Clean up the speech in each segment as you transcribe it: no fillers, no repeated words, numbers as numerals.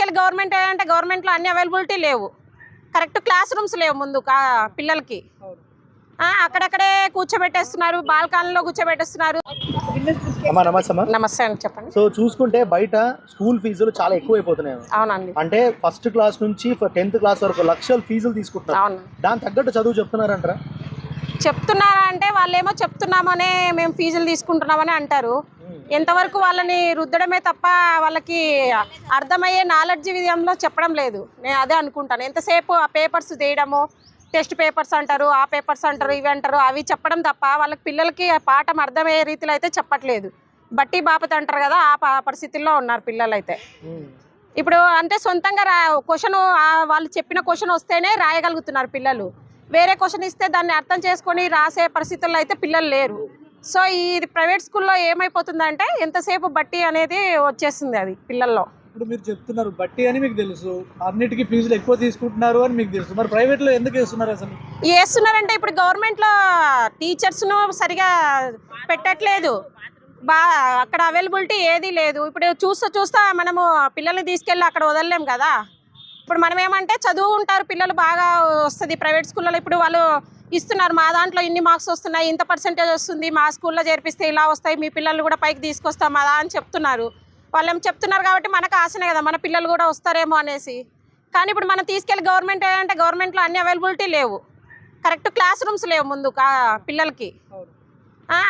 తీసుకెళ్ళి గవర్నమెంట్ అంటే గవర్నమెంట్లో అన్ని అవైలబిలిటీ లేవు, కరెక్ట్ క్లాస్ రూమ్స్ లేవు ముందు పిల్లలకి. అక్కడక్కడే కూర్చోబెట్టేస్తున్నారు, బాల్కనీలో కూర్చోబెట్టేస్తున్నారు. నమస్తే అండి, చెప్పండి. సో చూసుకుంటే బయట స్కూల్ ఫీజులు చాలా ఎక్కువైపోతున్నాయి. అవునండి. అంటే ఫస్ట్ క్లాస్ నుంచి 10th క్లాస్ వరకు లక్షల ఫీజులు తీసుకుంటున్నారు. అవును. దాని తగ్గట్టు చదువు చెప్తున్నారంటారా? చెప్తున్నారా అంటే వాళ్ళేమో చెప్తున్నామనే మేము ఫీజులు తీసుకుంటున్నామని అంటారు. ఎంతవరకు వాళ్ళని రుద్దడమే తప్ప వాళ్ళకి అర్థమయ్యే నాలెడ్జ్ విషయంలో చెప్పడం లేదు. నేను అదే అనుకుంటాను. ఎంతసేపు ఆ పేపర్స్ తీయడము, టెస్ట్ పేపర్స్ అంటారు, ఆ పేపర్స్ అంటారు, ఇవి అంటారు, అవి చెప్పడం తప్ప వాళ్ళకి పిల్లలకి పాఠం అర్థమయ్యే రీతిలో అయితే చెప్పట్లేదు. బట్టి బాపత అంటారు కదా, ఆ పరిస్థితుల్లో ఉన్నారు పిల్లలు అయితే. ఇప్పుడు అంటే సొంతంగా క్వశ్చన్ వాళ్ళు చెప్పిన క్వశ్చన్ వస్తేనే రాయగలుగుతున్నారు పిల్లలు. వేరే క్వశ్చన్ ఇస్తే దాన్ని అర్థం చేసుకొని రాసే పరిస్థితుల్లో అయితే పిల్లలు లేరు. సో ఈ ప్రైవేట్ స్కూల్లో ఏమైపోతుందంటే ఎంతసేపు బట్టి అనేది వచ్చేస్తుంది అది పిల్లల్లో. ఇప్పుడు మీరు చెప్తున్నారు బట్టి అని మీకు తెలుసు, అన్నిటికీ ఫీజులు ఎక్కువ తీసుకుంటున్నారు అని మీకు తెలుసు, మరి ప్రైవేట్లో ఎందుకు వేస్తున్నారు? అసలు వేస్తున్నారంటే ఇప్పుడు గవర్నమెంట్లో టీచర్స్ను సరిగా పెట్టట్లేదు, అక్కడ అవైలబిలిటీ ఏది లేదు. ఇప్పుడు చూస్తా మనము పిల్లల్ని తీసుకెళ్ళి అక్కడ వదలలేం కదా. ఇప్పుడు మనం ఏమంటే చదువు ఉంటారు పిల్లలు, బాగా వస్తుంది ప్రైవేట్ స్కూళ్ళలో. ఇప్పుడు వాళ్ళు ఇస్తున్నారు, మా దాంట్లో ఇన్ని మార్క్స్ వస్తున్నాయి, ఇంత పర్సెంటేజ్ వస్తుంది, మా స్కూల్లో చేర్పిస్తే ఇలా వస్తాయి, మీ పిల్లలు కూడా పైకి తీసుకొస్తాం అలా అని చెప్తున్నారు. వాళ్ళు ఏం చెప్తున్నారు కాబట్టి మనకు ఆశనే కదా మన పిల్లలు కూడా వస్తారేమో అనేసి. కానీ ఇప్పుడు మనం తీసుకెళ్ళి గవర్నమెంట్ అంటే గవర్నమెంట్లో అన్ని అవైలబిలిటీ లేవు, కరెక్ట్ క్లాస్ రూమ్స్ లేవు ముందు పిల్లలకి.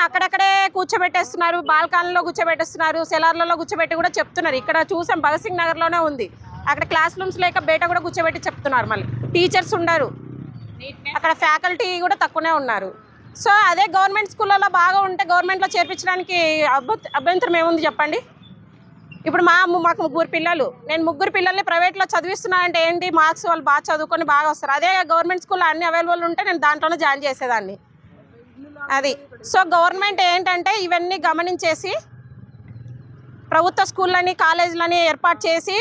అక్కడక్కడే కూర్చోబెట్టేస్తున్నారు, బాల్కనీలో కూర్చోబెట్టేస్తున్నారు, సెలార్లలో కూర్చోబెట్టి కూడా చెప్తున్నారు. ఇక్కడ చూసాం భగత్ సింగ్ నగర్లోనే ఉంది, అక్కడ క్లాస్ రూమ్స్ లేక బయట కూడా కూర్చోబెట్టి చెప్తున్నారు. మళ్ళీ టీచర్స్ ఉండరు, అక్కడ ఫ్యాకల్టీ కూడా తక్కువనే ఉన్నారు. సో అదే గవర్నమెంట్ స్కూళ్ళలో బాగా ఉంటే గవర్నమెంట్లో చేర్పించడానికి అభ్యంతరం ఏముంది చెప్పండి. ఇప్పుడు మాకు 3 పిల్లలు, నేను 3 పిల్లల్ని ప్రైవేట్లో చదివిస్తున్నానంటే ఏంటి, మార్క్స్ వాళ్ళు బాగా చదువుకొని బాగా వస్తారు. అదే గవర్నమెంట్ స్కూల్లో అన్ని అవైలబుల్ ఉంటే నేను దాంట్లోనే జాయిన్ చేసేదాన్ని. అది సో గవర్నమెంట్ ఏంటంటే ఇవన్నీ గమనించేసి ప్రభుత్వ స్కూళ్ళని కాలేజీలని ఏర్పాటు చేసి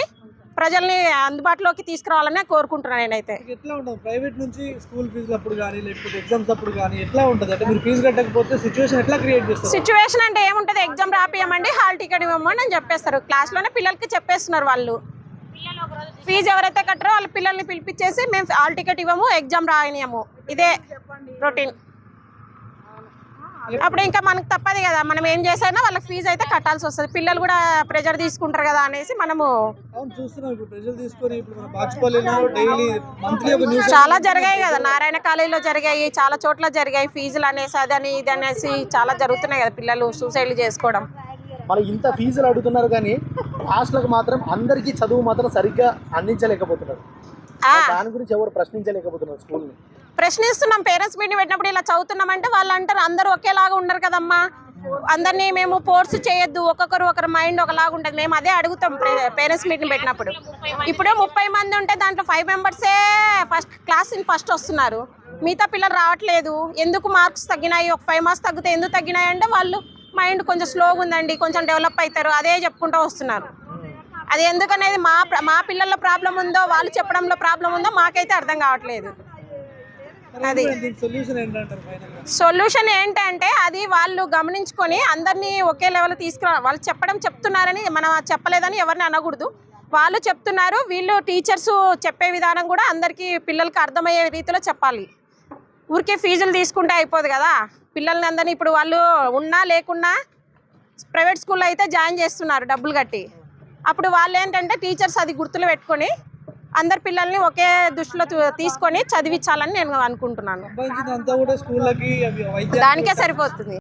ప్రజల్ని అందుబాటులోకి తీసుకురావాలని కోరుకుంటున్నాను నేనైతే. ఎట్లా ఉంటుంది ప్రైవేట్ నుంచి స్కూల్ ఫీజులు అప్పుడు కానీ లేకపోతే ఎగ్జామ్స్ అప్పుడు కానీ ఎట్లా ఉంటుంది? అంటే మీరు ఫీజు కట్టకపోతే సిచ్యువేషన్ ఎట్లా క్రియేట్ చేస్తారు? సిచ్యువేషన్ అంటే ఏముంటుంది, ఎగ్జామ్ రాపియమండి, హాల్ టికెట్ ఇవ్వమని అని చెప్పేస్తారు. క్లాస్లోనే పిల్లలకి చెప్పేస్తున్నారు వాళ్ళు. ఫీజు ఎవరైతే కట్టారో వాళ్ళ పిల్లల్ని పిలిపించేసి మేము హాల్ టికెట్ ఇవ్వము, ఎగ్జామ్ రాయనియము, ఇదే రొటీన్. అప్పుడు ఇంకా మనకు తప్పదు కదా, మనం ఏం చేసైనా వాళ్ళకి ఫీజు అయితే కట్టాల్సి వస్తుంది. పిల్లలు కూడా ప్రెజర్ తీసుకుంటారు కదా అనేసి మనము చాలా జరిగాయి కదా, నారాయణ కాలేజీలో జరిగాయి, చాలా చోట్ల జరిగాయి ఫీజులు అనేసి అదని ఇది అనేసి చాలా జరుగుతున్నాయి కదా, పిల్లలు సూసైడ్లు చేసుకోవడం. మరి ఇంత ఫీజులు అడుగుతున్నారు కానీ హాస్టల్కి మాత్రం అందరికీ చదువు మాత్రం సరిగ్గా అందించలేకపోతున్నారు. దాని గురించి ఎవరు ప్రశ్నించలేకపోతున్నారు స్కూల్ని. ప్రశ్నిస్తున్నాం, పేరెంట్స్ మీటింగ్ పెట్టినప్పుడు ఇలా చదువుతున్నామంటే వాళ్ళు అంటారు అందరూ ఒకేలాగా ఉండరు కదమ్మా, అందరినీ మేము ఫోర్స్ చేయొద్దు, ఒకరి మైండ్ ఒకలాగా ఉంటుంది. మేము అదే అడుగుతాం పేరెంట్స్ మీటింగ్ పెట్టినప్పుడు. ఇప్పుడు 30 మంది ఉంటే దాంట్లో 5 మెంబర్సే ఫస్ట్ వస్తున్నారు, మిగతా పిల్లలు రావట్లేదు. ఎందుకు మార్క్స్ తగ్గినాయి, ఒక 5 మార్క్స్ తగ్గితే ఎందుకు తగ్గినాయి అంటే వాళ్ళు మైండ్ కొంచెం స్లోగా ఉందండి, కొంచెం డెవలప్ అవుతారు, అదే చెప్పుకుంటూ వస్తున్నారు. అది ఎందుకనేది మా పిల్లల్లో ప్రాబ్లం ఉందో వాళ్ళు చెప్పడంలో ప్రాబ్లం ఉందో మాకైతే అర్థం కావట్లేదు. అది సొల్యూషన్ ఏంటంటే అది వాళ్ళు గమనించుకొని అందరినీ ఒకే లెవెల్ వాళ్ళు చెప్తున్నారని మనం చెప్పలేదని ఎవరిని అనకూడదు. వాళ్ళు చెప్తున్నారు, వీళ్ళు టీచర్స్ చెప్పే విధానం కూడా అందరికీ పిల్లలకి అర్థమయ్యే రీతిలో చెప్పాలి. ఊరికే ఫీజులు తీసుకుంటే అయిపోదు కదా, పిల్లల్ని అందరినీ ఇప్పుడు వాళ్ళు ఉన్నా లేకున్నా ప్రైవేట్ స్కూల్లో అయితే జాయిన్ చేస్తున్నారు డబ్బులు కట్టి. అప్పుడు వాళ్ళు ఏంటంటే టీచర్స్ అది గుర్తులు పెట్టుకొని అందరి పిల్లల్ని ఒకే దృష్టిలో తీసుకొని చదివించాలని నేను అనుకుంటున్నాను. దానికే సరిపోతుంది.